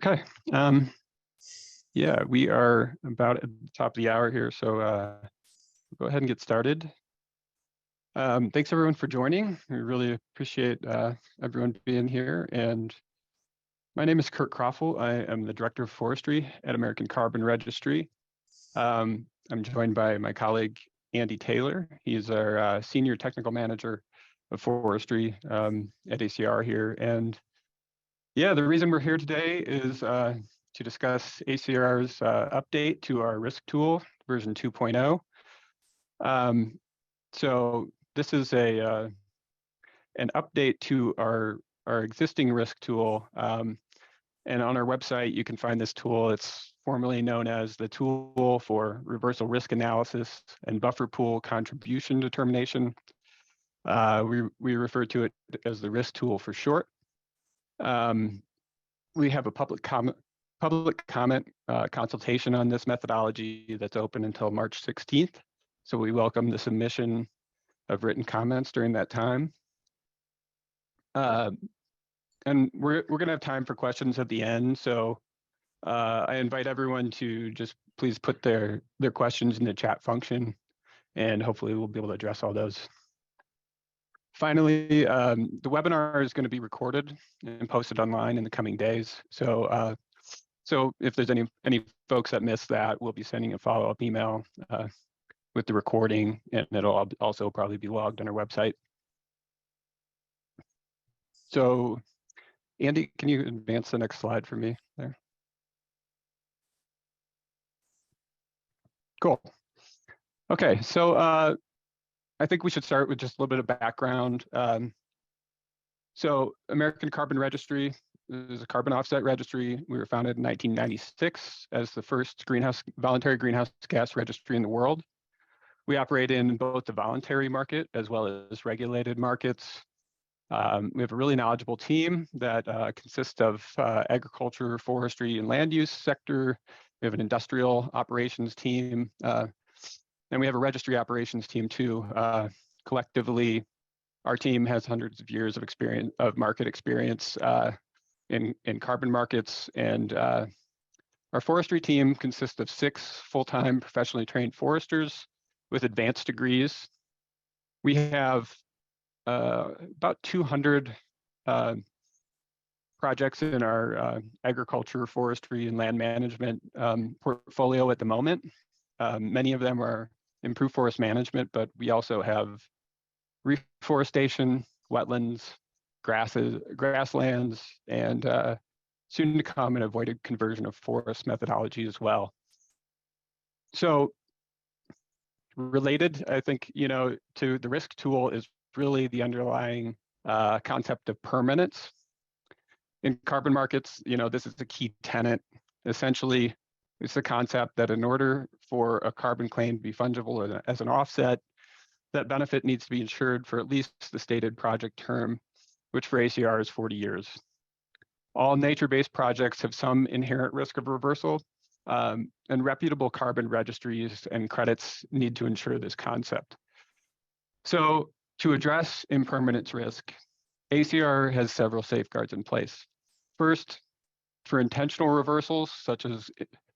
Okay. Yeah, we are about at the top of the hour here, so go ahead and get started. Thanks everyone for joining. We really appreciate everyone being here. And my name is Kurt Croffel. I am the Director of Forestry at American Carbon Registry. I'm joined by my colleague, Andy Taylor. He's our Senior Technical Manager of Forestry at ACR here. And yeah, the reason we're here today is to discuss ACR's update to our risk tool, version 2.0. So this is an update to our existing risk tool. And on our website, you can find this tool. It's formerly known as the Tool for Reversal Risk Analysis and Buffer Pool Contribution Determination. We refer to it as the risk tool for short. We have a public comment consultation on this methodology that's open until March 16th. So we welcome the submission of written comments during that time. And we're going to have time for questions at the end. So I invite everyone to just please put their questions in the chat function, and hopefully we'll be able to address all those. Finally, the webinar is going to be recorded and posted online in the coming days. So so if there's any folks that missed that, we'll be sending a follow-up email with the recording, and it'll also probably be logged on our website. So Andy, can you advance the next slide for me there? Cool. Okay, so I think we should start with just a little bit of background. So American Carbon Registry is a carbon offset registry. We were founded in 1996 as the first voluntary greenhouse gas registry in the world. We operate in both the voluntary market as well as regulated markets. We have a really knowledgeable team that consists of agriculture, forestry, and land use sector. We have an industrial operations team, and we have a registry operations team too. Collectively, our team has hundreds of years of experience, of market experience in carbon markets, and our forestry team consists of 6 full-time professionally trained foresters with advanced degrees. We have about 200 projects in our agriculture, forestry, and land management portfolio at the moment. Many of them are improved forest management, but we also have reforestation, wetlands, grasslands, and soon to come an avoided conversion of forest methodology as well. So related, I think, to the risk tool is really the underlying concept of permanence. In carbon markets, this is a key tenet. Essentially, it's the concept that in order for a carbon claim to be fungible as an offset, that benefit needs to be insured for at least the stated project term, which for ACR is 40 years. All nature-based projects have some inherent risk of reversal, and reputable carbon registries and credits need to ensure this concept. So to address impermanence risk, ACR has several safeguards in place. First, for intentional reversals, such as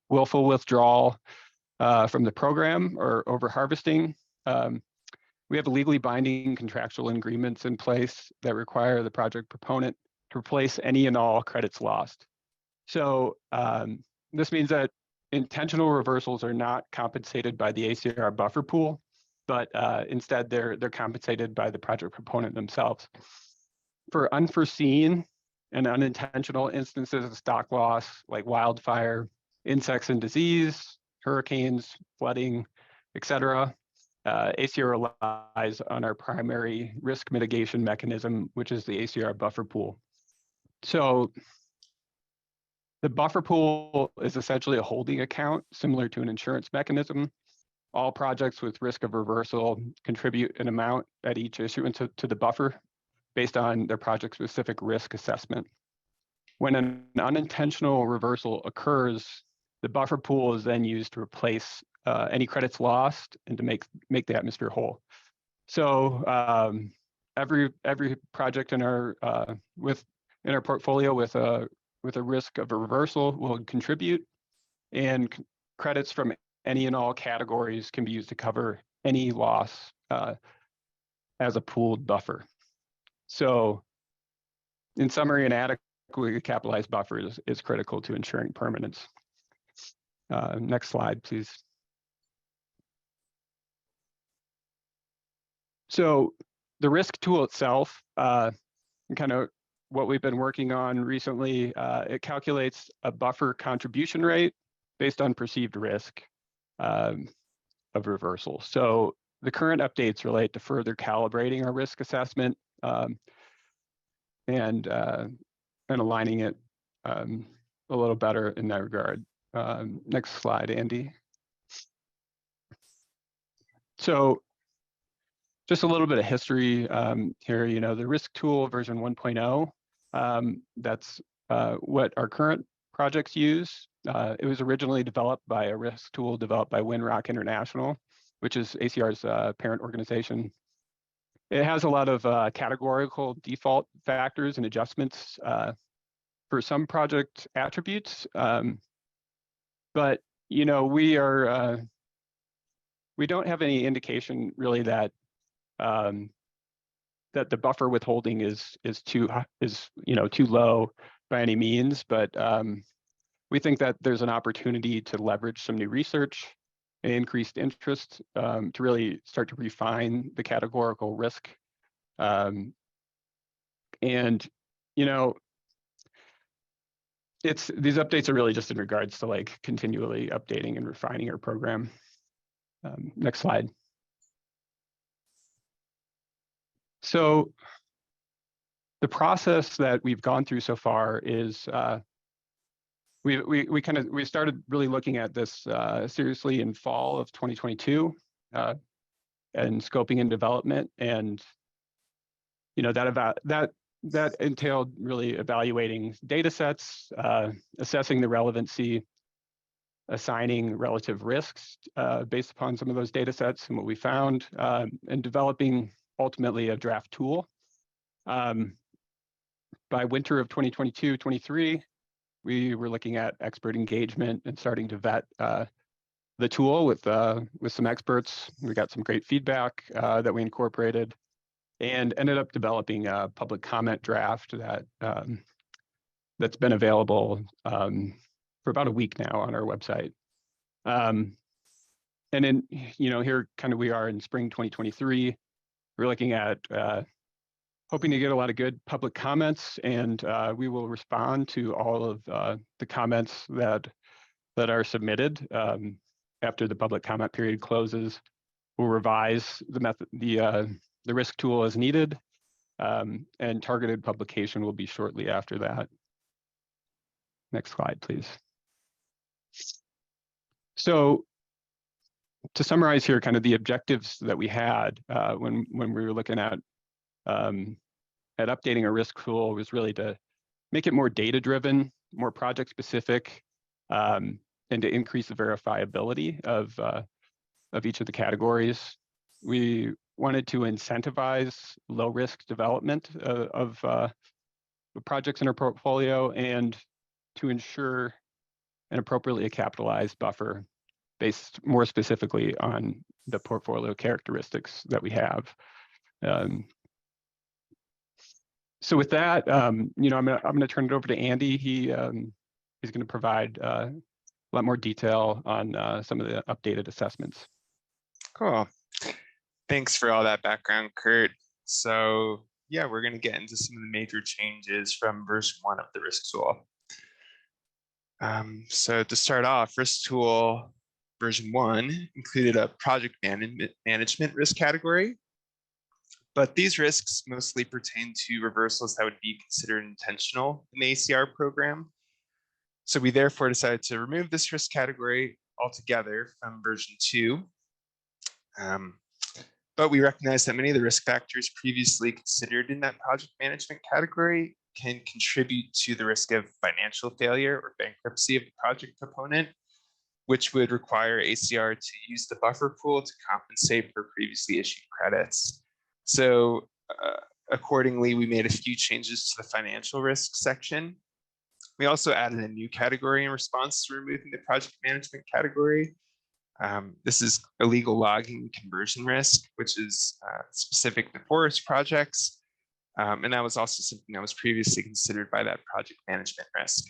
willful withdrawal from the program or over-harvesting, we have legally binding contractual agreements in place that require the project proponent to replace any and all credits lost. So this means that intentional reversals are not compensated by the ACR buffer pool, but instead they're compensated by the project proponent themselves. For unforeseen and unintentional instances of stock loss, like wildfire, insects and disease, hurricanes, flooding, etc., ACR relies on our primary risk mitigation mechanism, which is the ACR buffer pool. So the buffer pool is essentially a holding account similar to an insurance mechanism. All projects with risk of reversal contribute an amount at each issuance to the buffer based on their project-specific risk assessment. When an unintentional reversal occurs, the buffer pool is then used to replace any credits lost and to make the atmosphere whole. So every project in our portfolio with a with a risk of a reversal will contribute, and credits from any and all categories can be used to cover any loss as a pooled buffer. So in summary, an adequately capitalized buffer is critical to ensuring permanence. Next slide, please. So the risk tool itself, kind of what we've been working on recently, it calculates a buffer contribution rate based on perceived risk of reversal. So the current updates relate to further calibrating our risk assessment and aligning it a little better in that regard. Next slide, Andy. So just a little bit of history here. You know, the risk tool version 1.0, that's what our current projects use. It was originally developed by a risk tool developed by Winrock International, which is ACR's parent organization. It has a lot of categorical default factors and adjustments for some project attributes, but you know, we don't have any indication really that that the buffer withholding is too low by any means, but we think that there's an opportunity to leverage some new research and increased interest to really start to refine the categorical risk. And you know, these updates are really just in regards to like continually updating and refining our program. Next slide. So the process that we've gone through so far is we started really looking at this seriously in fall of 2022 and scoping and development, and you know that entailed really evaluating data sets, assessing the relevancy, assigning relative risks based upon some of those data sets and what we found, and developing ultimately a draft tool. By winter of 2022-23, we were looking at expert engagement and starting to vet the tool with some experts. We got some great feedback that we incorporated, and ended up developing a public comment draft that that's been available for about a week now on our website. And then, you know, here kind of we are in spring 2023. We're looking at hoping to get a lot of good public comments, and we will respond to all of the comments that are submitted after the public comment period closes. We'll revise the risk tool as needed, and targeted publication will be shortly after that. Next slide, please. So to summarize here, kind of the objectives that we had when we were looking at updating our risk tool was really to make it more data-driven, more project-specific, and to increase the verifiability of each of the categories. We wanted to incentivize low-risk development of projects in our portfolio, and to ensure an appropriately capitalized buffer based more specifically on the portfolio characteristics that we have. So with that, you know, I'm gonna turn it over to Andy. He's gonna provide a lot more detail on some of the updated assessments. Cool. Thanks for all that background, Kurt. So yeah, we're gonna get into some of the major changes from version 1 of the risk tool. So to start off, risk tool version 1 included a project management risk category, but these risks mostly pertain to reversals that would be considered intentional in the ACR program. So we therefore decided to remove this risk category altogether from version 2. But we recognize that many of the risk factors previously considered in that project management category can contribute to the risk of financial failure or bankruptcy of the project proponent, which would require ACR to use the buffer pool to compensate for previously issued credits. So accordingly, we made a few changes to the financial risk section. We also added a new category in response to removing the project management category. This is illegal logging conversion risk, which is specific to forest projects. And that was also something that was previously considered by that project management risk.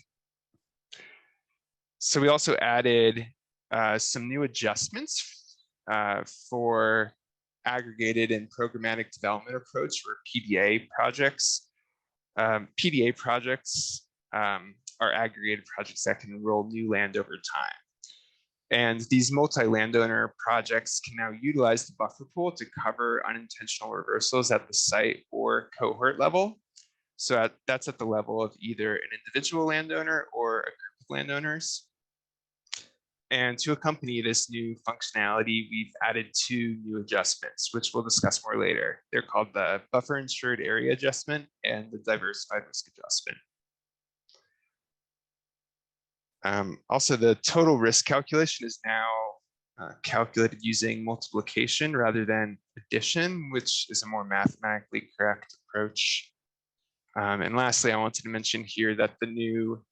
So we also added some new adjustments for aggregated and programmatic development approach, or PDA projects. PDA projects are aggregated projects that can enroll new land over time. And these multi-landowner projects can now utilize the buffer pool to cover unintentional reversals at the site or cohort level. So that's at the level of either an individual landowner or a group of landowners. And to accompany this new functionality, we've added two new adjustments, which we'll discuss more later. They're called the buffer insured area adjustment and the diversified risk adjustment. Also, the total risk calculation is now calculated using multiplication rather than addition, which is a more mathematically correct approach. And lastly, I wanted to mention here that the new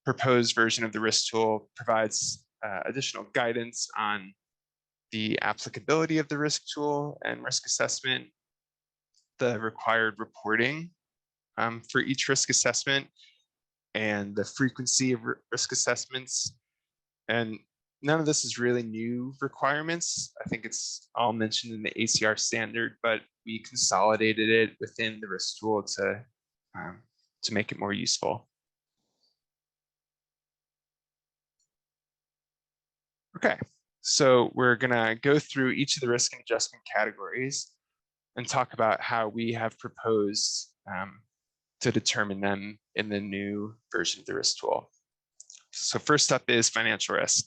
proposed version of the risk tool provides additional guidance on the applicability of the risk tool and risk assessment, the required reporting for each risk assessment, and the frequency of risk assessments. And none of this is really new requirements. I think it's all mentioned in the ACR standard, but we consolidated it within the risk tool to make it more useful. Okay, so we're gonna go through each of the risk and adjustment categories and talk about how we have proposed to determine them in the new version of the risk tool. So first up is financial risk.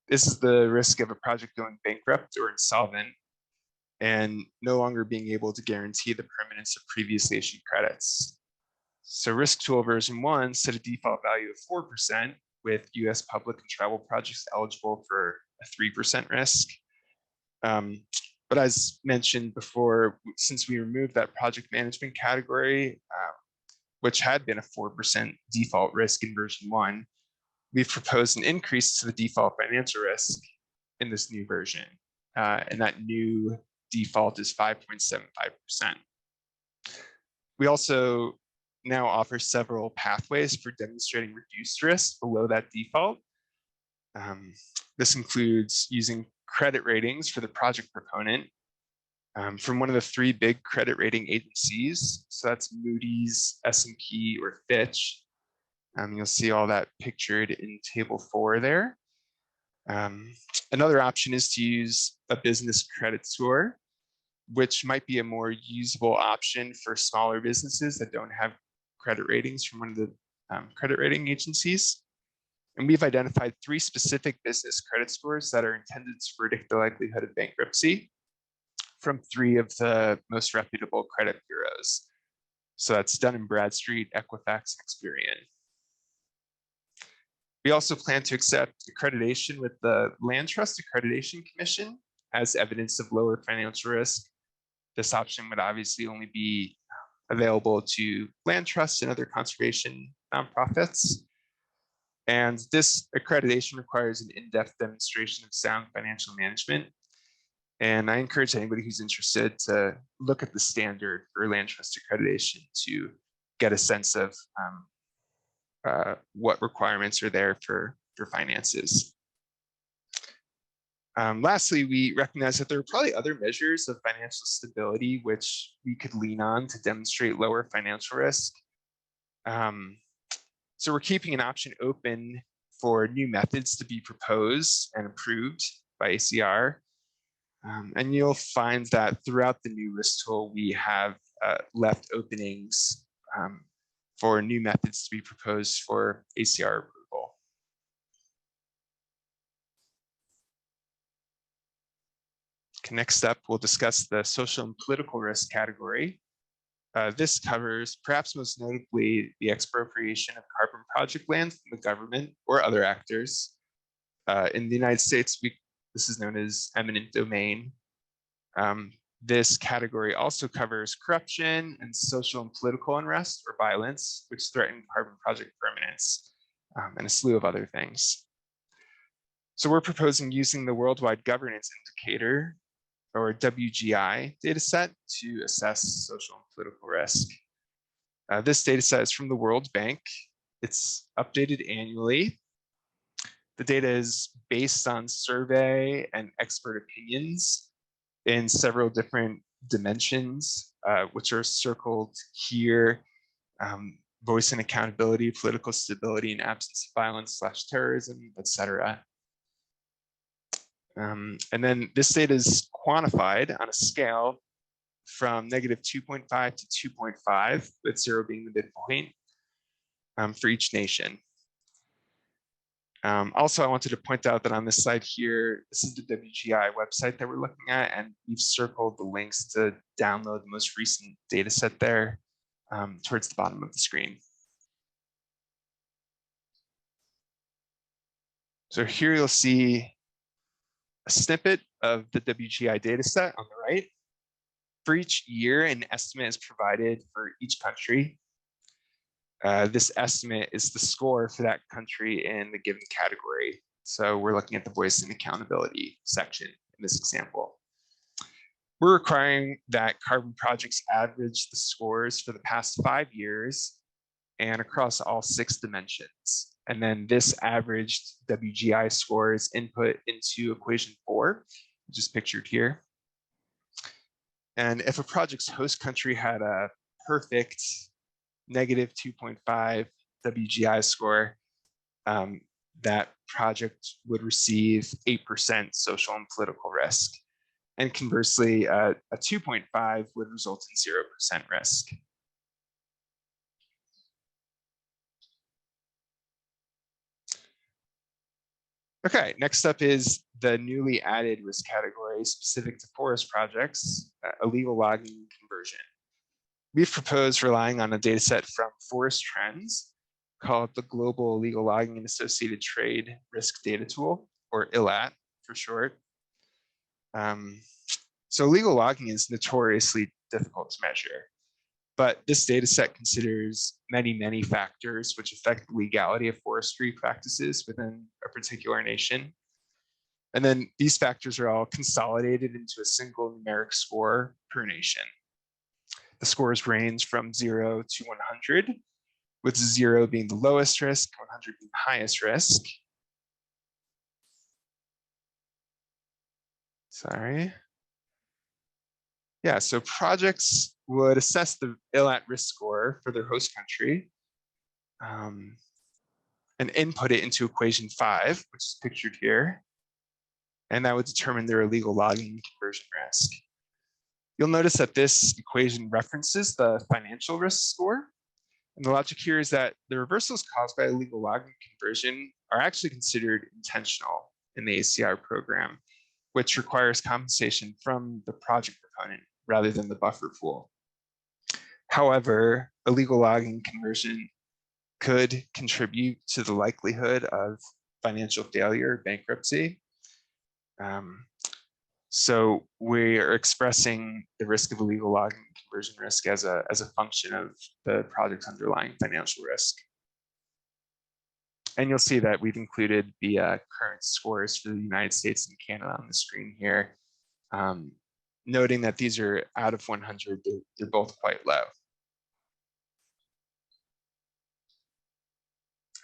This is the risk of a project going bankrupt or insolvent and no longer being able to guarantee the permanence of previously issued credits. So risk tool version 1 set a default value of 4%, with US public and travel projects eligible for a 3% risk. But as mentioned before, since we removed that project management category, which had been a 4% default risk in version 1, we've proposed an increase to the default financial risk in this new version. And that new default is 5.75%. We also now offer several pathways for demonstrating reduced risk below that default. This includes using credit ratings for the project proponent from one of the 3 big credit rating agencies. So that's Moody's, S&P, or Fitch. You'll see all that pictured in table 4 there. Another option is to use a business credit score, which might be a more usable option for smaller businesses that don't have credit ratings from one of the credit rating agencies. And we've identified 3 specific business credit scores that are intended to predict the likelihood of bankruptcy from 3 of the most reputable credit bureaus. So that's Dun & Bradstreet, Equifax, and Experian. We also plan to accept accreditation with the Land Trust Accreditation Commission as evidence of lower financial risk. This option would obviously only be available to land trusts and other conservation nonprofits. And this accreditation requires an in-depth demonstration of sound financial management. And I encourage anybody who's interested to look at the standard for land trust accreditation to get a sense of what requirements are there for finances. Lastly, we recognize that there are probably other measures of financial stability which we could lean on to demonstrate lower financial risk. So we're keeping an option open for new methods to be proposed and approved by ACR. And you'll find that throughout the new risk tool, we have left openings for new methods to be proposed for ACR approval. Okay, next up, we'll discuss the social and political risk category. This covers, perhaps most notably, the expropriation of carbon project land from the government or other actors. In the United States, this is known as eminent domain. This category also covers corruption and social and political unrest or violence, which threaten carbon project permanence, and a slew of other things. So we're proposing using the Worldwide Governance Indicator, or WGI, dataset to assess social and political risk. This dataset is from the World Bank. It's updated annually. The data is based on survey and expert opinions in several different dimensions, which are circled here: voice and accountability, political stability and absence of violence / terrorism, etc. And then this data is quantified on a scale from -2.5 to 2.5, with 0 being the midpoint, for each nation. Also, I wanted to point out that on this slide here, this is the WGI website that we're looking at, and we've circled the links to download the most recent data set there towards the bottom of the screen. So here you'll see a snippet of the WGI data set on the right. For each year, an estimate is provided for each country. This estimate is the score for that country in the given category. So we're looking at the voice and accountability section in this example. We're requiring that carbon projects average the scores for the past 5 years and across all 6 dimensions. And then this averaged WGI score is input into equation 4, which is pictured here. And if a project's host country had a perfect -2.5 WGI score, that project would receive 8% social and political risk. And conversely, a 2.5 would result in 0% risk. Okay, next up is the newly added risk category specific to forest projects, illegal logging conversion. We've proposed relying on a data set from Forest Trends called the Global Illegal Logging and Associated Trade Risk Data Tool, or ILAT for short. So illegal logging is notoriously difficult to measure, but this data set considers many factors which affect the legality of forestry practices within a particular nation. And then these factors are all consolidated into a single numeric score per nation. The scores range from 0 to 100, with 0 being the lowest risk, 100 being the highest risk. Sorry. Yeah, so projects would assess the ILAT risk score for their host country and input it into equation 5, which is pictured here. And that would determine their illegal logging conversion risk. You'll notice that this equation references the financial risk score. And the logic here is that the reversals caused by illegal logging conversion are actually considered intentional in the ACR program, which requires compensation from the project proponent rather than the buffer pool. However, illegal logging conversion could contribute to the likelihood of financial failure or bankruptcy. So we are expressing the risk of illegal logging conversion risk as a function of the project's underlying financial risk. And you'll see that we've included the current scores for the United States and Canada on the screen here, noting that these are out of 100, they're both quite low.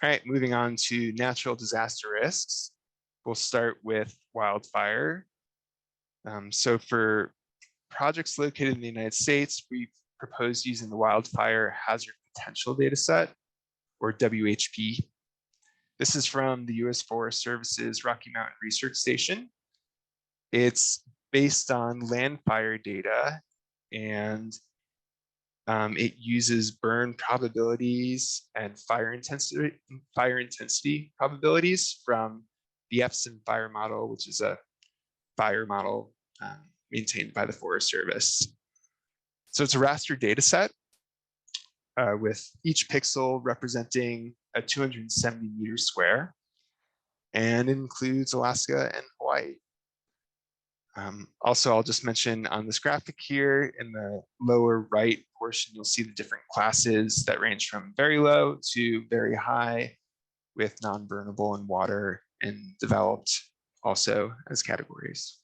All right, moving on to natural disaster risks. We'll start with wildfire. So for projects located in the United States, we've proposed using the Wildfire Hazard Potential Dataset, or WHP. This is from the U.S. Forest Service's Rocky Mountain Research Station. It's based on land fire data, and it uses burn probabilities and fire intensity probabilities from the FSIM fire model, which is a fire model maintained by the Forest Service. So it's a raster data set with each pixel representing a 270 meters square, and it includes Alaska and Hawaii. Also, I'll just mention on this graphic here in the lower right portion, you'll see the different classes that range from very low to very high, with non-burnable and water and developed also as categories.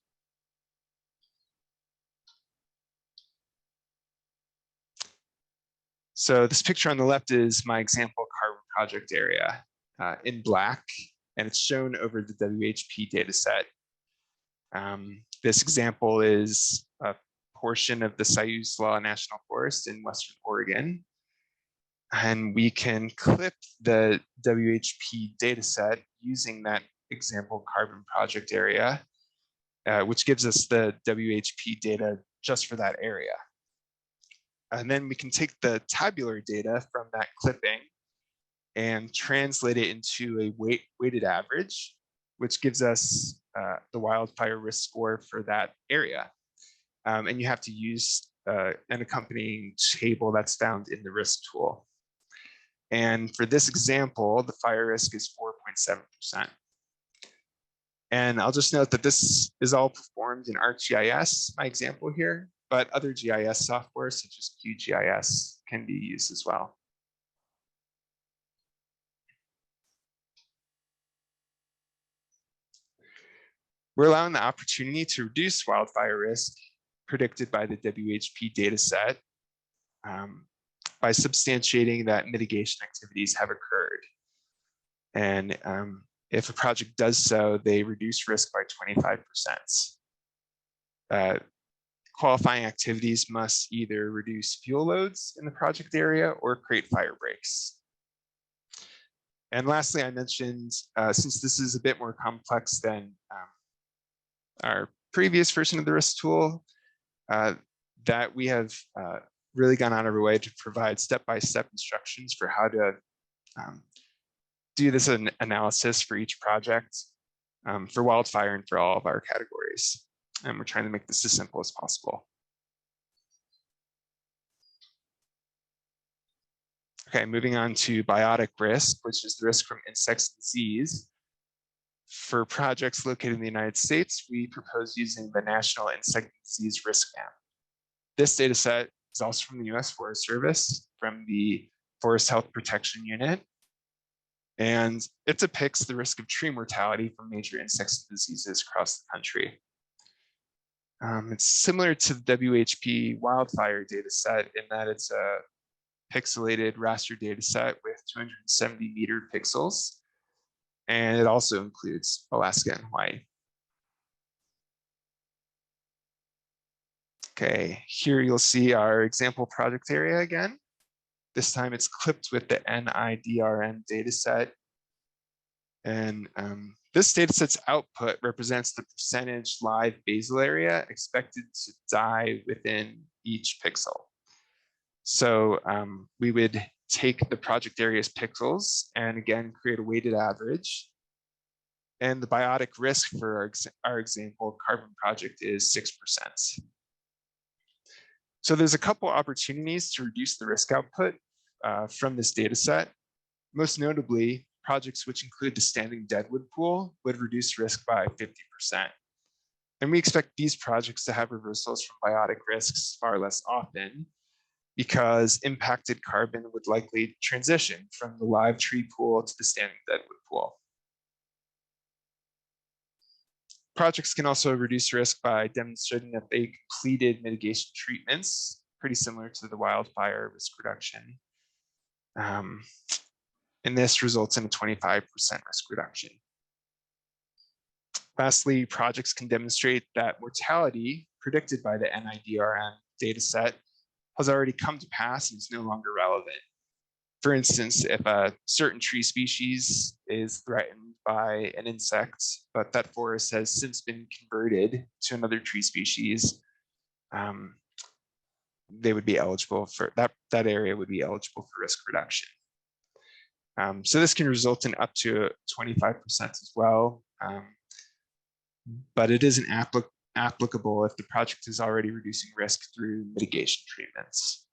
So this picture on the left is my example carbon project area in black, and it's shown over the WHP dataset. This example is a portion of the Siuslaw National Forest in Western Oregon. And we can clip the WHP dataset using that example carbon project area, which gives us the WHP data just for that area. And then we can take the tabular data from that clipping and translate it into a weighted average, which gives us the wildfire risk score for that area. And you have to use an accompanying table that's found in the risk tool. And for this example, the fire risk is 4.7%. And I'll just note that this is all performed in ArcGIS, my example here, but other GIS software such as QGIS can be used as well. We're allowing the opportunity to reduce wildfire risk predicted by the WHP dataset by substantiating that mitigation activities have occurred. And if a project does so, they reduce risk by 25%. Qualifying activities must either reduce fuel loads in the project area or create fire breaks. And lastly, I mentioned, since this is a bit more complex than our previous version of the risk tool, that we have really gone out of our way to provide step-by-step instructions for how to do this analysis for each project, for wildfire and for all of our categories. And we're trying to make this as simple as possible. Okay, moving on to biotic risk, which is the risk from insects and disease. For projects located in the United States, we propose using the National Insect Disease Risk Map. This data set is also from the US Forest Service, from the Forest Health Protection Unit. And it depicts the risk of tree mortality from major insects and diseases across the country. It's similar to the WHP wildfire data set in that it's a pixelated raster data set with 270 metered pixels. And it also includes Alaska and Hawaii. Okay, here you'll see our example project area again. This time it's clipped with the NIDRN dataset. And this dataset's output represents the percentage live basal area expected to die within each pixel. So we would take the project area's pixels and again create a weighted average. And the biotic risk for our example carbon project is 6%. So there's a couple opportunities to reduce the risk output from this data set. Most notably, projects which include the standing deadwood pool would reduce risk by 50%. And we expect these projects to have reversals from biotic risks far less often because impacted carbon would likely transition from the live tree pool to the standing deadwood pool. Projects can also reduce risk by demonstrating that they completed mitigation treatments, pretty similar to the wildfire risk reduction. And this results in a 25% risk reduction. Lastly, projects can demonstrate that mortality predicted by the NIDRN dataset has already come to pass and is no longer relevant. For instance, if a certain tree species is threatened by an insect, but that forest has since been converted to another tree species, they would be eligible for that area would be eligible for risk reduction. So this can result in up to 25% as well, but it isn't applicable if the project is already reducing risk through mitigation treatments.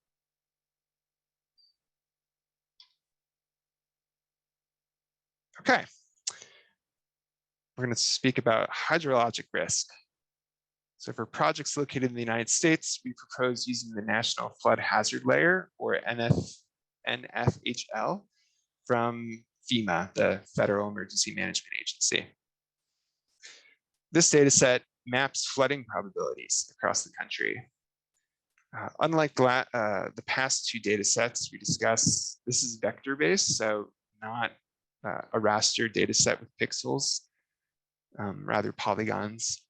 Okay, we're going to speak about hydrologic risk. So for projects located in the United States, we propose using the National Flood Hazard Layer, or NFHL, from FEMA, the Federal Emergency Management Agency. This data set maps flooding probabilities across the country. Unlike the past two data sets we discussed, this is vector-based, so not a raster data set with pixels, rather polygons.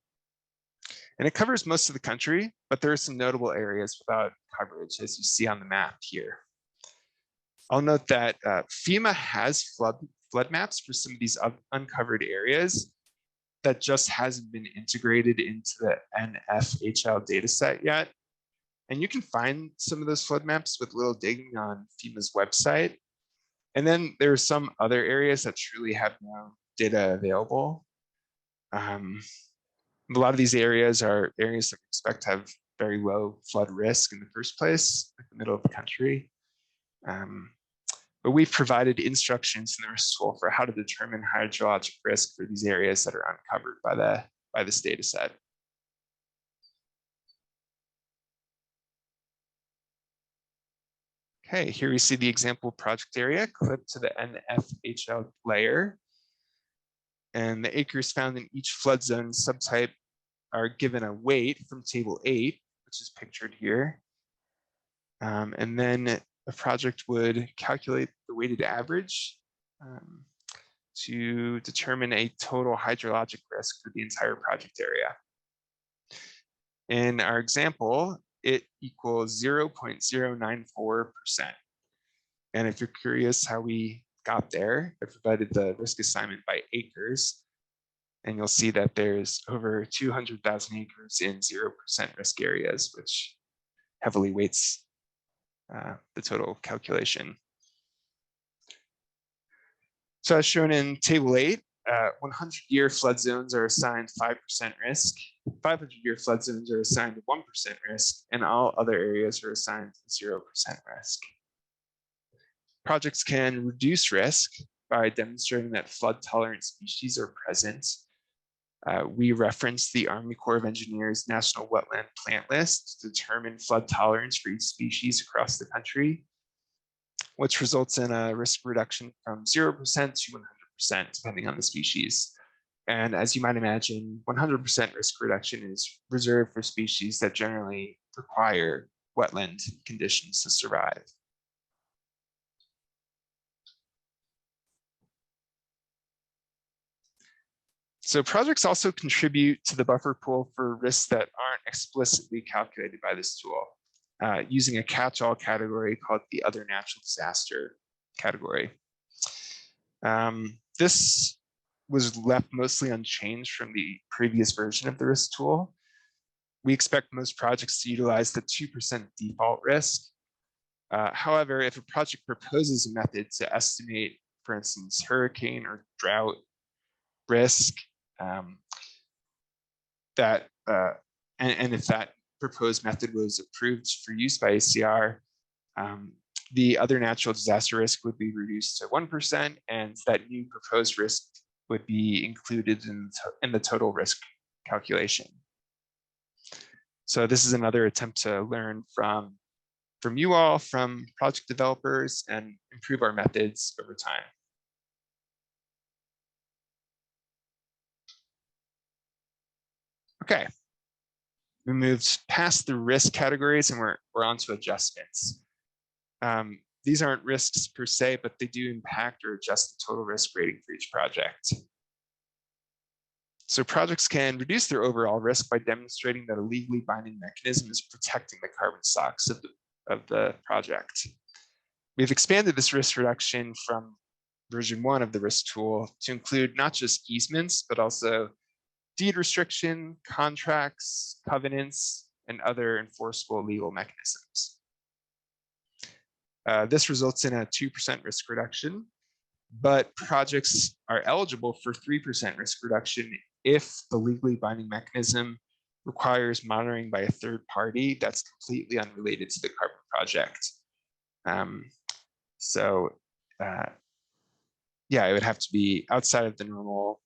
And it covers most of the country, but there are some notable areas without coverage, as you see on the map here. I'll note that FEMA has flood maps for some of these uncovered areas that just hasn't been integrated into the NFHL dataset yet. And you can find some of those flood maps with a little digging on FEMA's website. And then there are some other areas that truly have no data available. A lot of these areas are areas that we expect to have very low flood risk in the first place, like the middle of the country. But we've provided instructions in the risk tool for how to determine hydrologic risk for these areas that are uncovered by this data set. Okay, here we see the example project area clipped to the NFHL layer. And the acres found in each flood zone subtype are given a weight from table 8, which is pictured here. And then the project would calculate the weighted average to determine a total hydrologic risk for the entire project area. In our example, it equals 0.094%. And if you're curious how we got there, I provided the risk assignment by acres. And you'll see that there's over 200,000 acres in 0% risk areas, which heavily weights the total calculation. So as shown in table 8, 100-year flood zones are assigned 5% risk, 500-year flood zones are assigned 1% risk, and all other areas are assigned 0% risk. Projects can reduce risk by demonstrating that flood-tolerant species are present. We reference the Army Corps of Engineers National Wetland Plant List to determine flood tolerance for each species across the country, which results in a risk reduction from 0% to 100%, depending on the species. And as you might imagine, 100% risk reduction is reserved for species that generally require wetland conditions to survive. So projects also contribute to the buffer pool for risks that aren't explicitly calculated by this tool, using a catch-all category called the other natural disaster category. This was left mostly unchanged from the previous version of the risk tool. We expect most projects to utilize the 2% default risk. However, if a project proposes a method to estimate, for instance, hurricane or drought risk, and if that proposed method was approved for use by ACR, the other natural disaster risk would be reduced to 1%, and that new proposed risk would be included in the total risk calculation. So this is another attempt to learn from you all, from project developers, and improve our methods over time. Okay, we moved past the risk categories and we're on to adjustments. These aren't risks per se, but they do impact or adjust the total risk rating for each project. So projects can reduce their overall risk by demonstrating that a legally binding mechanism is protecting the carbon stocks of the project. We've expanded this risk reduction from version 1 of the risk tool to include not just easements, but also deed restriction, contracts, covenants, and other enforceable legal mechanisms. This results in a 2% risk reduction, but projects are eligible for 3% risk reduction if the legally binding mechanism requires monitoring by a third party that's completely unrelated to the carbon project. Yeah, it would have to be outside of the normal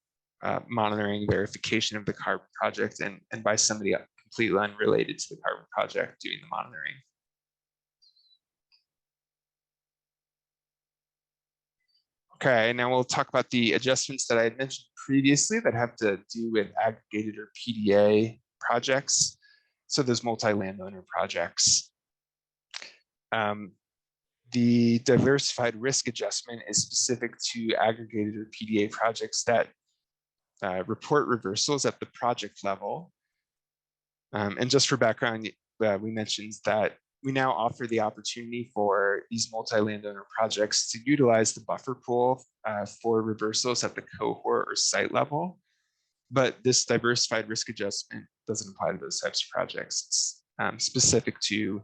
monitoring verification of the carbon project and by somebody completely unrelated to the carbon project doing the monitoring. Okay, now we'll talk about the adjustments that I had mentioned previously that have to do with aggregated or PDA projects. So those multi-landowner projects. The diversified risk adjustment is specific to aggregated or PDA projects that report reversals at the project level. And just for background, we mentioned that we now offer the opportunity for these multi-landowner projects to utilize the buffer pool for reversals at the cohort or site level. But this diversified risk adjustment doesn't apply to those types of projects. It's specific to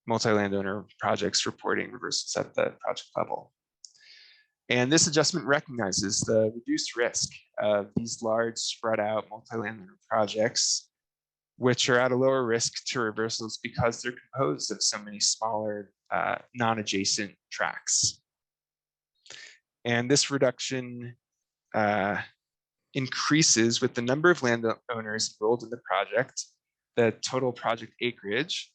multi-landowner projects reporting reversals at the project level. And this adjustment recognizes the reduced risk of these large spread out multi-landowner projects, which are at a lower risk to reversals because they're composed of so many smaller non-adjacent tracks. And this reduction increases with the number of landowners enrolled in the project, the total project acreage,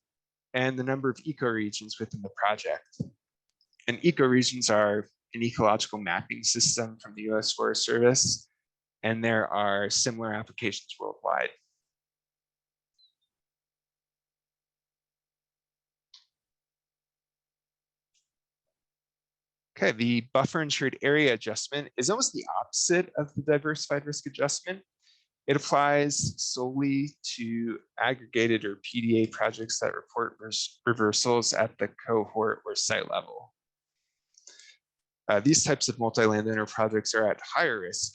and the number of ecoregions within the project. And ecoregions are an ecological mapping system from the US Forest Service, and there are similar applications worldwide. Okay, the buffer insured area adjustment is almost the opposite of the diversified risk adjustment. It applies solely to aggregated or PDA projects that report reversals at the cohort or site level. These types of multi-landowner projects are at higher risk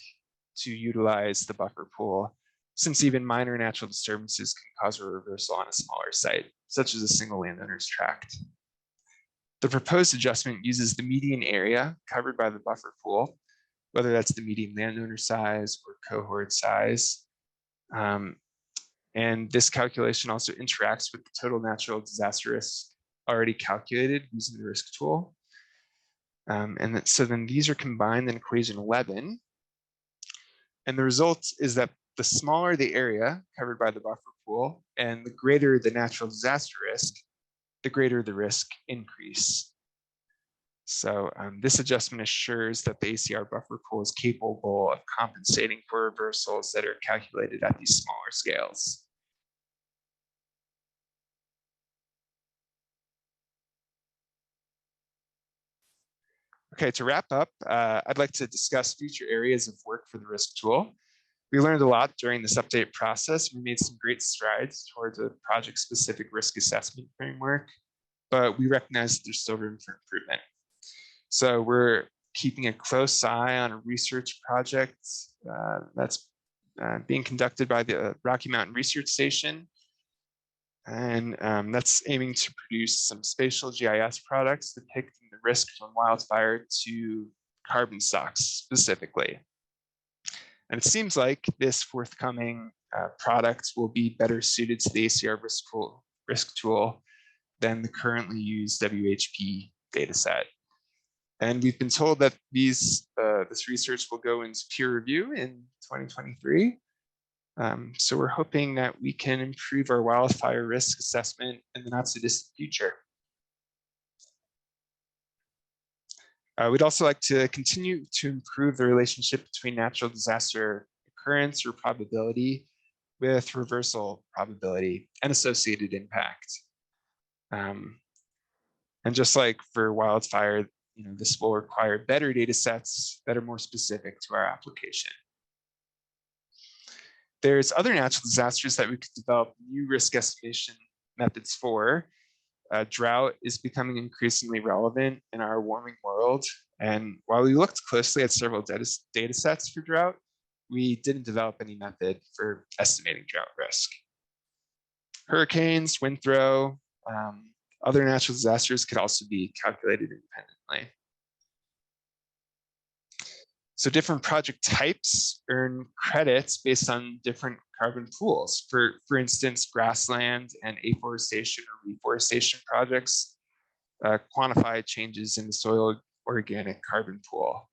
to utilize the buffer pool, since even minor natural disturbances can cause a reversal on a smaller site, such as a single landowner's tract. The proposed adjustment uses the median area covered by the buffer pool, whether that's the median landowner size or cohort size. And this calculation also interacts with the total natural disaster risk already calculated using the risk tool. So then these are combined in equation 11. And the result is that the smaller the area covered by the buffer pool and the greater the natural disaster risk, the greater the risk increase. So this adjustment assures that the ACR buffer pool is capable of compensating for reversals that are calculated at these smaller scales. Okay, to wrap up, I'd like to discuss future areas of work for the risk tool. We learned a lot during this update process. We made some great strides towards a project-specific risk assessment framework, but we recognize that there's still room for improvement. So we're keeping a close eye on a research project that's being conducted by the Rocky Mountain Research Station. And that's aiming to produce some spatial GIS products depicting the risk from wildfire to carbon stocks specifically. And it seems like this forthcoming product will be better suited to the ACR risk tool than the currently used WHP dataset. And we've been told that this research will go into peer review in 2023. So we're hoping that we can improve our wildfire risk assessment in the not so distant future. We'd also like to continue to improve the relationship between natural disaster occurrence or probability with reversal probability and associated impact. And just like for wildfire, this will require better data sets that are more specific to our application. There's other natural disasters that we could develop new risk estimation methods for. Drought is becoming increasingly relevant in our warming world. And while we looked closely at several data sets for drought, we didn't develop any method for estimating drought risk. Hurricanes, wind throw, other natural disasters could also be calculated independently. So different project types earn credits based on different carbon pools. For instance, grassland and afforestation or reforestation projects quantify changes in the soil organic carbon pool.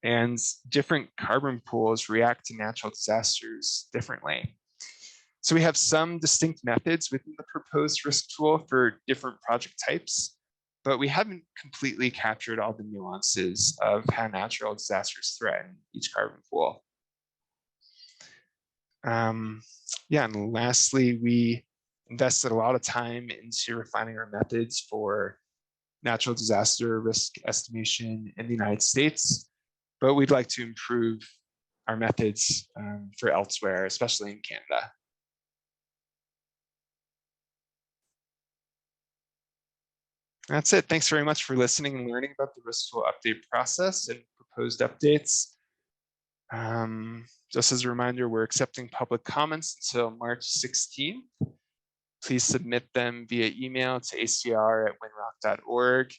And different carbon pools react to natural disasters differently. So we have some distinct methods within the proposed risk tool for different project types, but we haven't completely captured all the nuances of how natural disasters threaten each carbon pool. Yeah, and lastly, we invested a lot of time into refining our methods for natural disaster risk estimation in the United States, but we'd like to improve our methods for elsewhere, especially in Canada. That's it. Thanks very much for listening and learning about the risk tool update process and proposed updates. Just as a reminder, we're accepting public comments until March 16th. Please submit them via email to acr@winrock.org,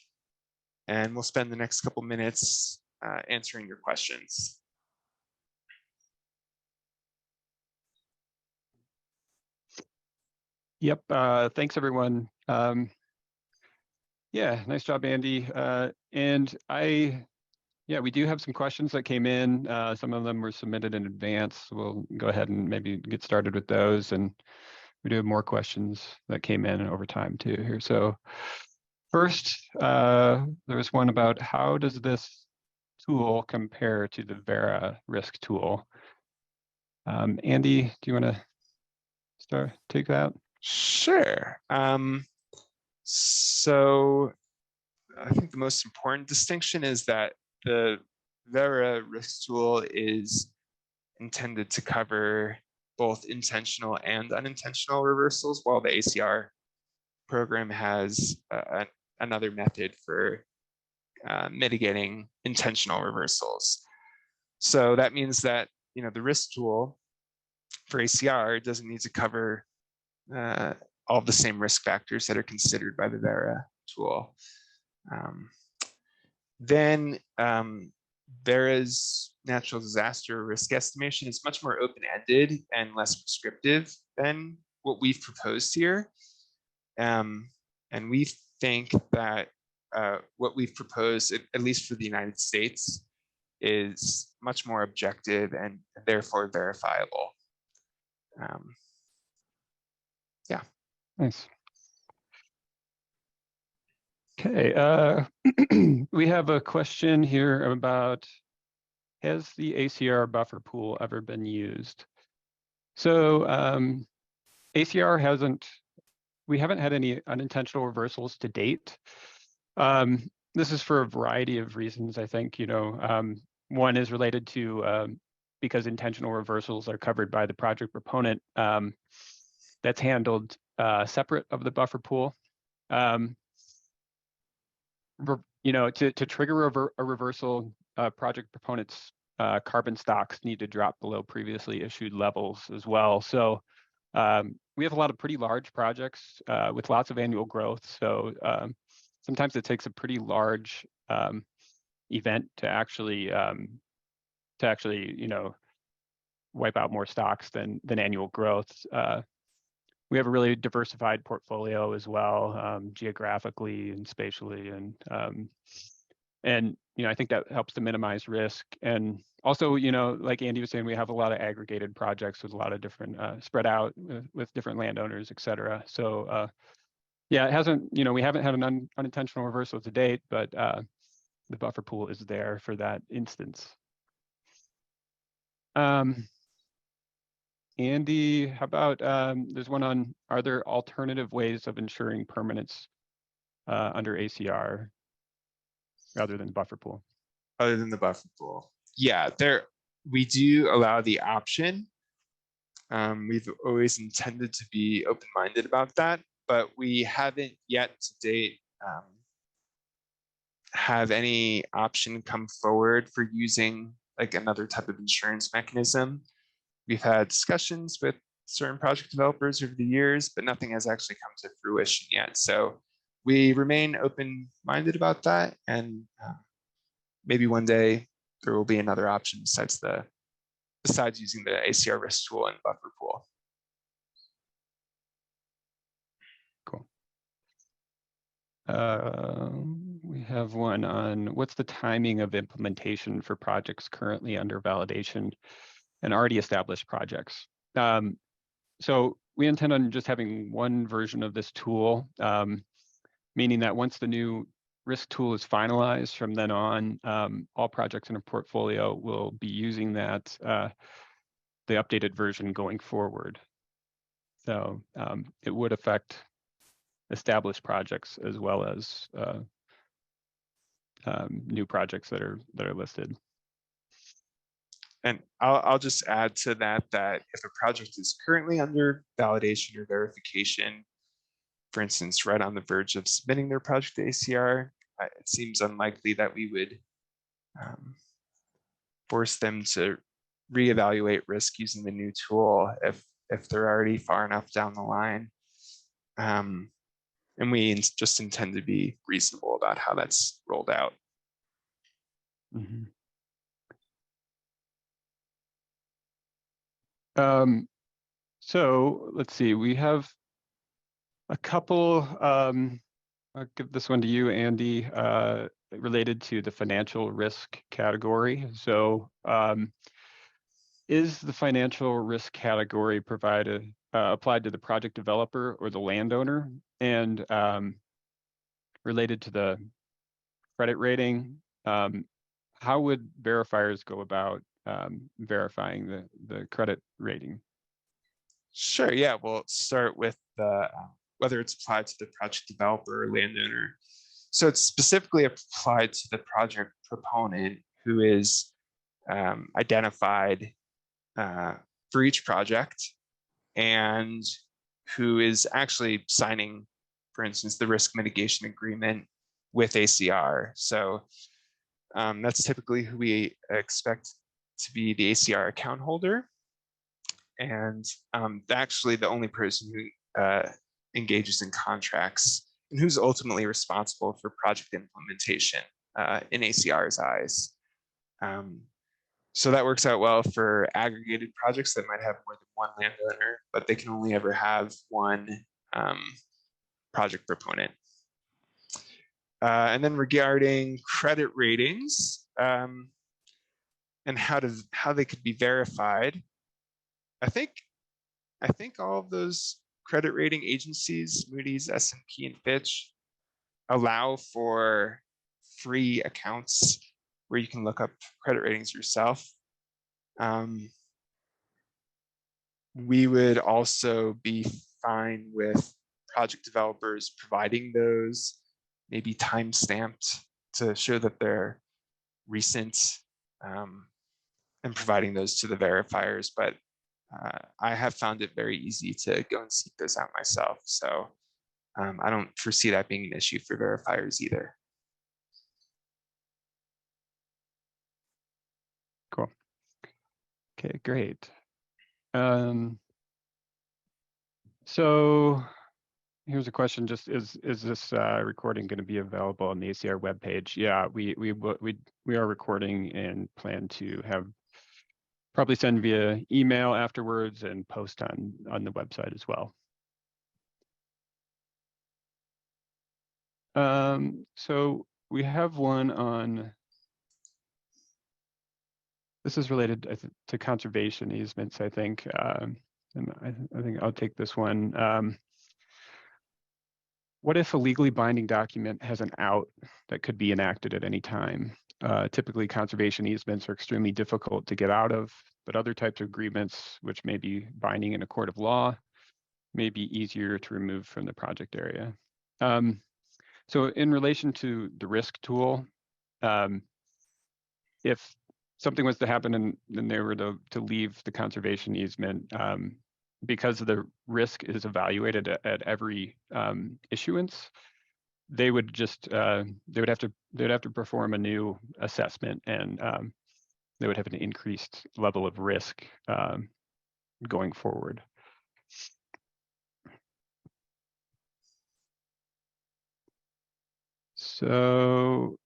and we'll spend the next couple minutes answering your questions. Yep, thanks everyone. Yeah, nice job, Andy. Yeah, we do have some questions that came in. Some of them were submitted in advance. We'll go ahead and maybe get started with those. And we do have more questions that came in over time too here. So first, there was one about how does this tool compare to the Vera risk tool? Andy, do you want to take that? Sure. So I think the most important distinction is that the Vera risk tool is intended to cover both intentional and unintentional reversals, while the ACR program has another method for mitigating intentional reversals. So that means that the risk tool for ACR doesn't need to cover all the same risk factors that are considered by the Vera tool. Then Vera's natural disaster risk estimation is much more open-ended and less prescriptive than what we've proposed here. And we think that what we've proposed, at least for the United States, is much more objective and therefore verifiable. Yeah. Nice. Okay, we have a question here about, has the ACR buffer pool ever been used? So ACR we haven't had any unintentional reversals to date. This is for a variety of reasons, I think. One is related to because intentional reversals are covered by the project proponent, that's handled separate of the buffer pool. To trigger a reversal, project proponents' carbon stocks need to drop below previously issued levels as well. So we have a lot of pretty large projects with lots of annual growth. So sometimes it takes a pretty large event to actually wipe out more stocks than annual growth. We have a really diversified portfolio as well, geographically and spatially, and I think that helps to minimize risk. And also, like Andy was saying, we have a lot of aggregated projects with a lot of different spread out with different landowners, et cetera. So yeah, it hasn't, we haven't had an unintentional reversal to date, but the buffer pool is there for that instance. Andy, how about, there's one on, are there alternative ways of ensuring permanence under ACR rather than buffer pool? Other than the buffer pool. Yeah, we do allow the option. We've always intended to be open-minded about that, but we haven't yet to date have any option come forward for using like another type of insurance mechanism. We've had discussions with certain project developers over the years, but nothing has actually come to fruition yet. So we remain open-minded about that, and maybe one day there will be another option besides using the ACR risk tool and buffer pool. Cool. We have one on what's the timing of implementation for projects currently under validation and already established projects. So we intend on just having one version of this tool, meaning that once the new risk tool is finalized, from then on, all projects in a portfolio will be using that, the updated version going forward. So it would affect established projects as well as new projects that are listed. And I'll just add to that if a project is currently under validation or verification, for instance, right on the verge of submitting their project to ACR, it seems unlikely that we would force them to reevaluate risk using the new tool if they're already far enough down the line. And we just intend to be reasonable about how that's rolled out. Mm-hmm. So let's see, we have a couple, I'll give this one to you, Andy, related to the financial risk category. So is the financial risk category applied to the project developer or the landowner? And related to the credit rating, how would verifiers go about verifying the credit rating? Sure, yeah, we'll start with whether it's applied to the project developer or landowner. So it's specifically applied to the project proponent who is identified for each project and who is actually signing, for instance, the risk mitigation agreement with ACR. So that's typically who we expect to be the ACR account holder. And actually the only person who engages in contracts and who's ultimately responsible for project implementation in ACR's eyes. So that works out well for aggregated projects that might have more than one landowner, but they can only ever have one project proponent. And then regarding credit ratings and how they could be verified, I think all of those credit rating agencies, Moody's, S&P, and Fitch, allow for free accounts where you can look up credit ratings yourself. We would also be fine with project developers providing those, maybe time stamped to show that they're recent, and providing those to the verifiers. But I have found it very easy to go and seek those out myself. So I don't foresee that being an issue for verifiers either. Cool. Okay, great. So here's a question: just is this recording going to be available on the ACR webpage? Yeah, we are recording and plan to have probably send via email afterwards and post on the website as well. So we have one on, this is related to conservation easements, I think. And I think I'll take this one. What if a legally binding document has an out that could be enacted at any time? Typically, conservation easements are extremely difficult to get out of, but other types of agreements, which may be binding in a court of law, may be easier to remove from the project area. So in relation to the risk tool, if something was to happen and they were to leave the conservation easement, because the risk is evaluated at every issuance, they would just they would have to perform a new assessment, and they would have an increased level of risk going forward. So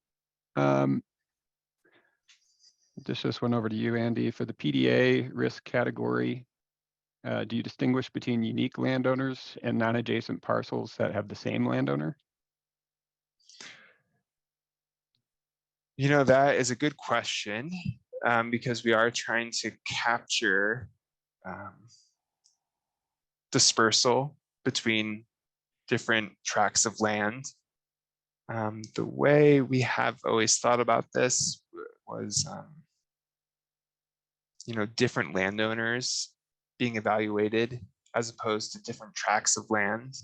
dish this one over to you, Andy. For the PDA risk category, do you distinguish between unique landowners and non-adjacent parcels that have the same landowner? You know, that is a good question, because we are trying to capture dispersal between different tracts of land. The way we have always thought about this was, different landowners being evaluated as opposed to different tracts of land.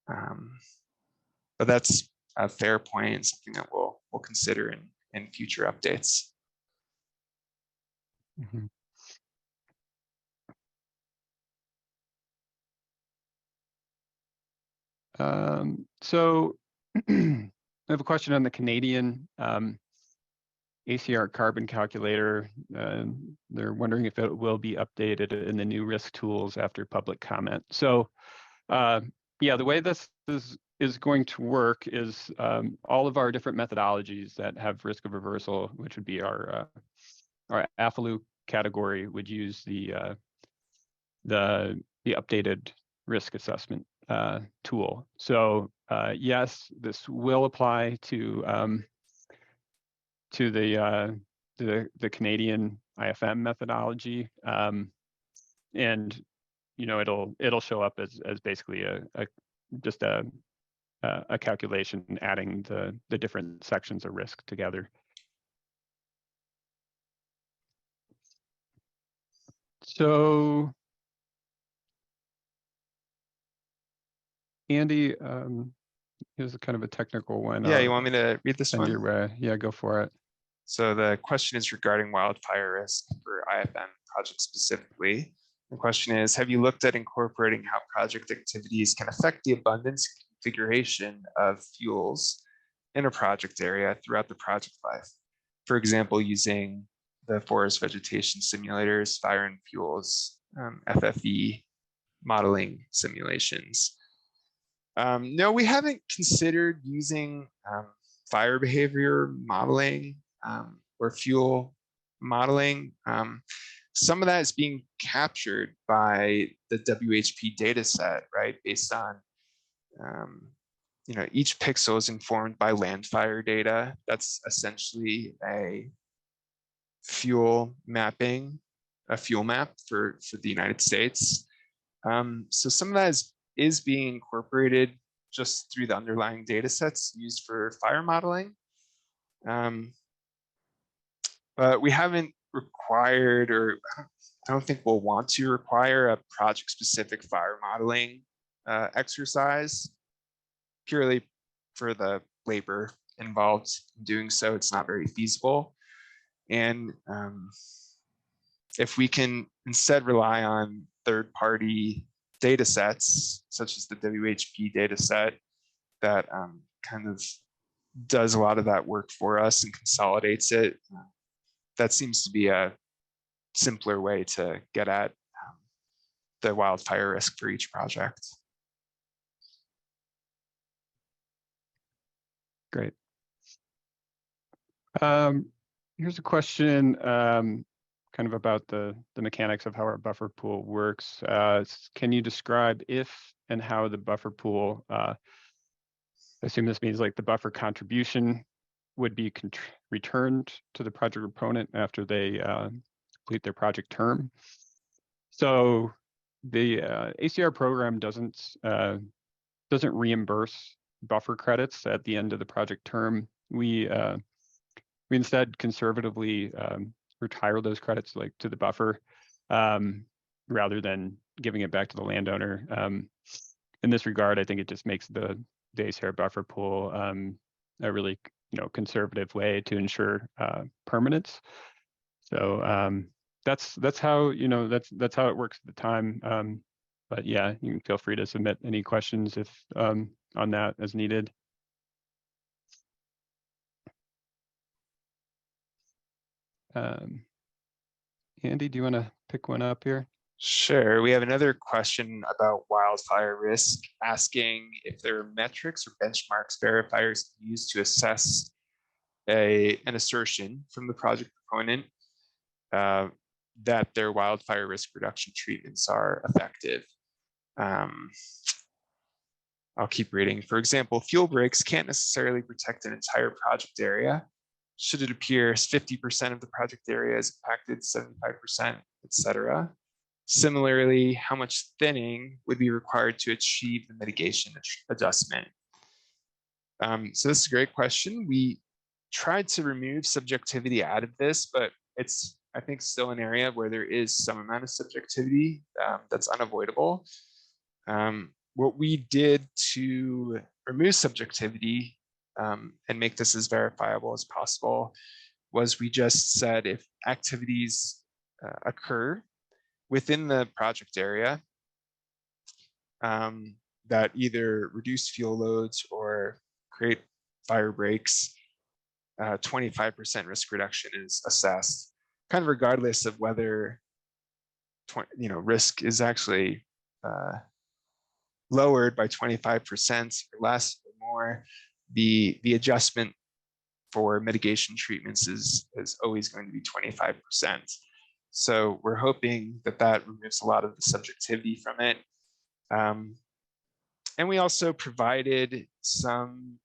But that's a fair point and something that we'll consider in future updates. Mm-hmm. So I have a question on the Canadian ACR carbon calculator. They're wondering if it will be updated in the new risk tools after public comment. So yeah, the way this is going to work is all of our different methodologies that have risk of reversal, which would be our AFLU category, would use the updated risk assessment tool. So yes, this will apply to the Canadian IFM methodology, and it'll show up as basically just a calculation adding the different sections of risk together. So Andy, here's kind of a technical one. Yeah, you want me to read this one? Your way. Yeah, go for it. So the question is regarding wildfire risk for IFM projects specifically. The question is, have you looked at incorporating how project activities can affect the abundance configuration of fuels in a project area throughout the project life? For example, using the forest vegetation simulators, fire and fuels, FFE modeling simulations. No, we haven't considered using fire behavior modeling or fuel modeling. Some of that is being captured by the WHP data set, right? Based on, each pixel is informed by land fire data. That's essentially a fuel mapping, a fuel map for the United States. So some of that is being incorporated just through the underlying data sets used for fire modeling. But we haven't required, or I don't think we'll want to require, a project-specific fire modeling exercise, purely for the labor involved in doing so. It's not very feasible. And if we can instead rely on third-party data sets, such as the WHP data set, that kind of does a lot of that work for us and consolidates it, that seems to be a simpler way to get at the wildfire risk for each project. Great. Here's a question kind of about the mechanics of how our buffer pool works. Can you describe if and how the buffer pool, I assume this means like the buffer contribution would be returned to the project proponent after they complete their project term. So the ACR program doesn't reimburse buffer credits at the end of the project term. We instead conservatively retire those credits to the buffer rather than giving it back to the landowner. In this regard, I think it just makes the ACR buffer pool a really conservative way to ensure permanence. So that's how that's how it works at the time. But yeah, you can feel free to submit any questions if on that as needed. Andy, do you want to pick one up here? Sure. We have another question about wildfire risk, asking if there are metrics or benchmarks verifiers can use to assess an assertion from the project proponent that their wildfire risk reduction treatments are effective. I'll keep reading. For example, fuel breaks can't necessarily protect an entire project area. Should it appear 50% of the project area is impacted, 75%, etc. Similarly, how much thinning would be required to achieve the mitigation adjustment? So this is a great question. We tried to remove subjectivity out of this, but it's, I think, still an area where there is some amount of subjectivity that's unavoidable. What we did to remove subjectivity and make this as verifiable as possible was we just said if activities occur within the project area that either reduce fuel loads or create fire breaks, 25% risk reduction is assessed, kind of regardless of whether risk is actually lowered by 25% or less or more. The adjustment for mitigation treatments is always going to be 25%. So we're hoping that that removes a lot of the subjectivity from it. And we also provided some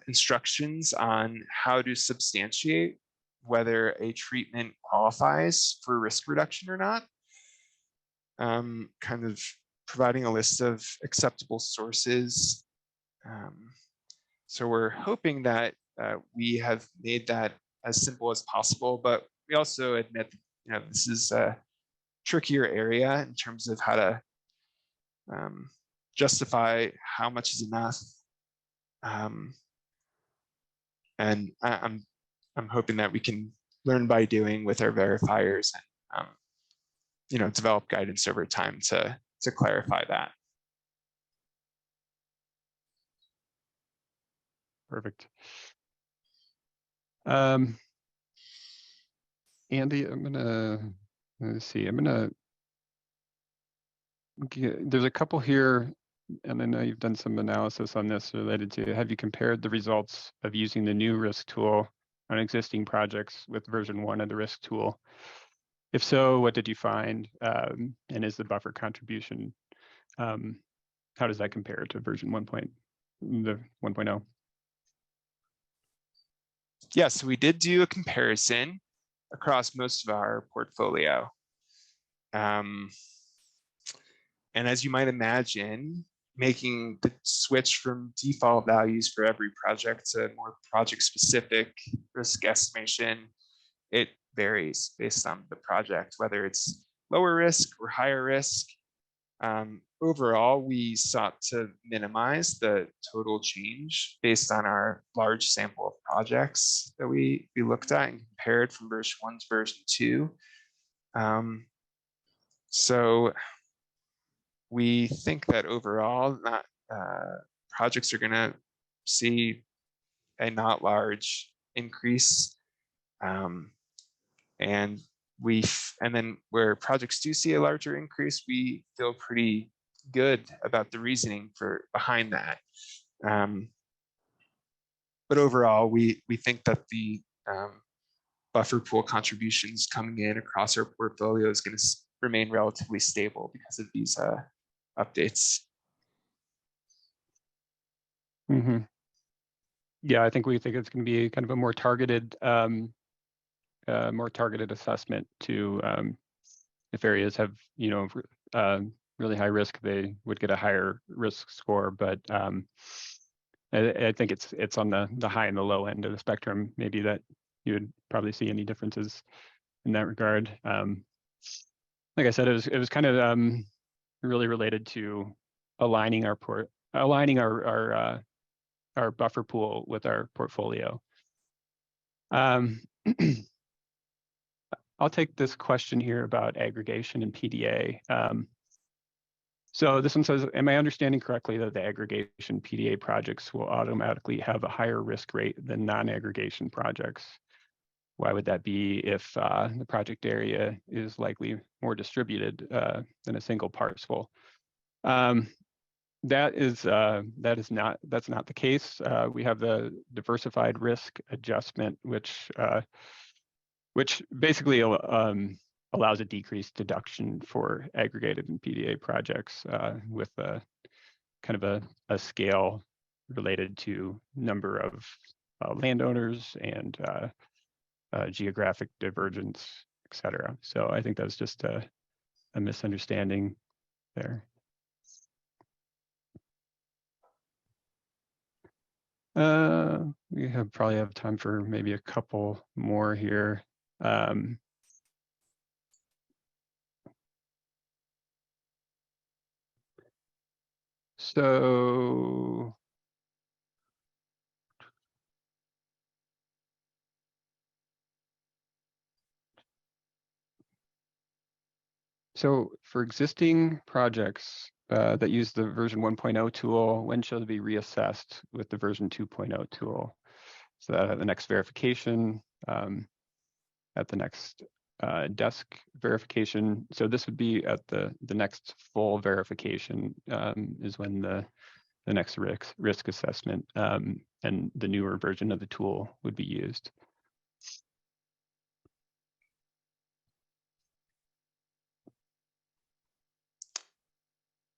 instructions on how to substantiate whether a treatment qualifies for risk reduction or not. Kind of providing a list of acceptable sources. So we're hoping that we have made that as simple as possible, but we also admit that this is a trickier area in terms of how to justify how much is enough. And I'm hoping that we can learn by doing with our verifiers and develop guidance over time to clarify that. Perfect. Andy, let's see, there's a couple here, and I know you've done some analysis on this related to, have you compared the results of using the new risk tool on existing projects with version 1 of the risk tool? If so, what did you find? And is the buffer contribution, how does that compare to version 1.0? Yes, we did do a comparison across most of our portfolio. And as you might imagine, making the switch from default values for every project to more project-specific risk estimation, it varies based on the project, whether it's lower risk or higher risk. Overall, we sought to minimize the total change based on our large sample of projects that we looked at and compared from version 1 to version 2. So we think that overall, projects are going to see a not large increase, and then where projects do see a larger increase, we feel pretty good about the reasoning behind that. But overall, we think that the buffer pool contributions coming in across our portfolio is going to remain relatively stable because of these updates. Mm-hmm. Yeah, I think we think it's going to be kind of a more targeted assessment to if areas have really high risk, they would get a higher risk score. But I think it's on the high and the low end of the spectrum. Maybe that you would probably see any differences in that regard. Like I said, it was kind of really related to aligning our buffer pool with our portfolio. I'll take this question here about aggregation and PDA. So this one says, am I understanding correctly that the aggregation PDA projects will automatically have a higher risk rate than non-aggregation projects? Why would that be if the project area is likely more distributed than a single parcel? That's not the case. We have the diversified risk adjustment, which basically allows a decreased deduction for aggregated and PDA projects with a kind of a scale related to number of landowners and geographic divergence, et cetera. So I think that's just a misunderstanding there. We probably have time for maybe a couple more here. So for existing projects that use the version 1.0 tool, when should they be reassessed with the version 2.0 tool? So that at the next verification, at the next desk verification. So this would be at the next full verification is when the next risk assessment and the newer version of the tool would be used.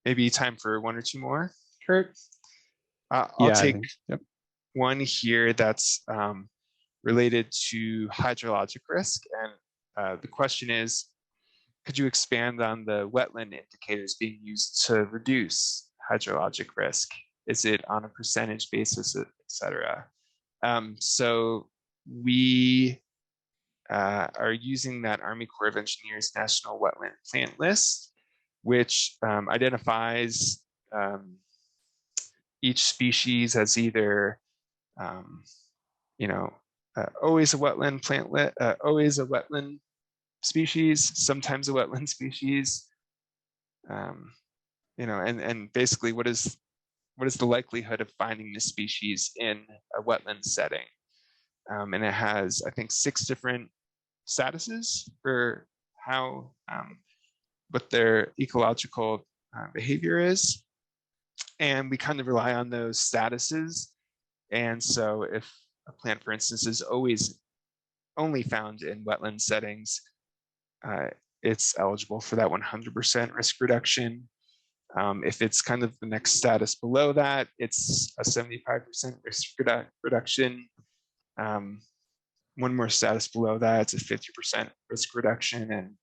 Maybe time for one or two more, Kurt? I'll Yeah, take yep. one here that's related to hydrologic risk. And the question is, could you expand on the wetland indicators being used to reduce hydrologic risk? Is it on a percentage basis, et cetera? So we are using that Army Corps of Engineers National Wetland Plant List, which identifies each species as either, always a wetland always a wetland species, sometimes a wetland species, and basically what is the likelihood of finding this species in a wetland setting? And it has, I think, 6 different statuses for how what their ecological behavior is. And we kind of rely on those statuses. And so if a plant, for instance, is always only found in wetland settings, it's eligible for that 100% risk reduction. If it's kind of the next status below that, it's a 75% risk reduction. One more status below that, it's a 50% risk reduction.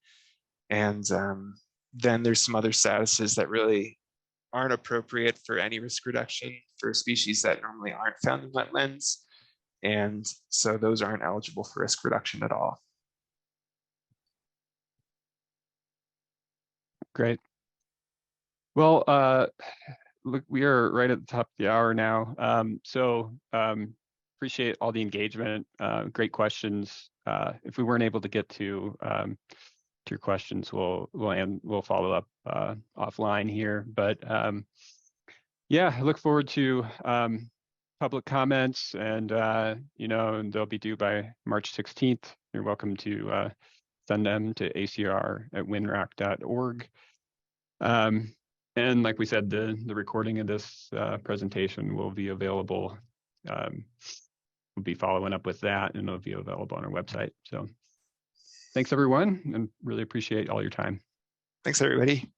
And then there's some other statuses that really aren't appropriate for any risk reduction for species that normally aren't found in wetlands. And so those aren't eligible for risk reduction at all. Great. Well, look, we are right at the top of the hour now. Appreciate all the engagement, great questions. If we weren't able to get to your questions, we'll follow up offline here. But yeah, I look forward to public comments, and and they'll be due by March 16th. You're welcome to send them to acr@winrack.org. And like we said, the recording of this presentation will be available. We'll be following up with that, and it'll be available on our website. So thanks, everyone, and really appreciate all your time. Thanks, everybody.